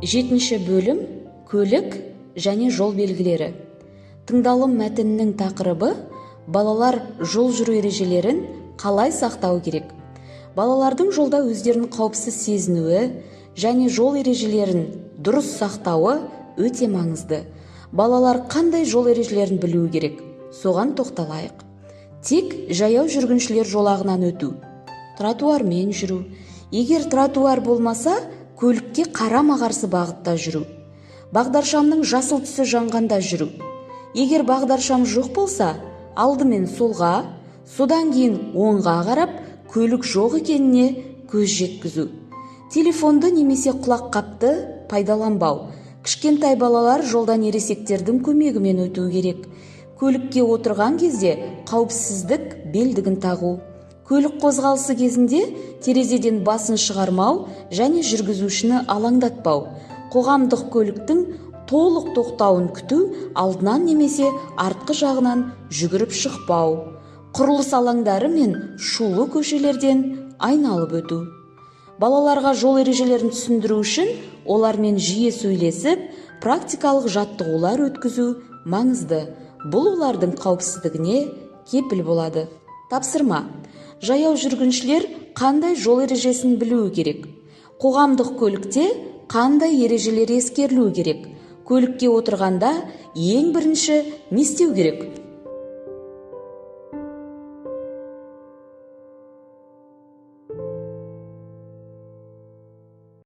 7-ші бөлім көлік және жол белгілері. Тыңдалым мәтінінің тақырыбы балалар жол жүру ережелерін қалай сақтау керек. Балалардың жолда өздерін қауіпсіз сезінуі және жол ережелерін дұрыс сақтауы өте маңызды. Балалар қандай жол ережелерін білуі керек? Соған тоқталайық. Тек жаяу жүргіншілер жолағынан өту, тротуармен жүру. Егер тротуар болмаса, көлікке қарама-қарсы бағытта жүру. Бағдаршамның жасыл түсі жанғанда жүру. Егер бағдаршам жоқ болса, алдымен солға, содан кейін оңға қарап, көлік жоқ екеніне көз жеткізу. Телефонды немесе құлаққапты пайдаланбау. Кішкентай балалар жолдан ересектердің көмегімен өту керек. Көлікке отырған кезде қауіпсіздік белдігін тағу. Көлік қозғалысы кезінде терезеден басын шығармау және жүргізушіні алаңдатпау. Қоғамдық көліктің толық тоқтауын күту, алдынан немесе артқы жағынан жүгіріп шықпау. Құрылыс алаңдары мен шулы көшелерден айналып өту. Балаларға жол ережелерін түсіндіру үшін олармен жиі сөйлесіп, практикалық жаттығулар өткізу маңызды. Бұл олардың қауіпсіздігіне кепіл болады. Тапсырма. Жаяу жүргіншілер қандай жол ережесін білуі керек? Қоғамдық көлікте қандай ережелер ескерілуі керек? Көлікке отырғанда ең бірінші не істеу керек?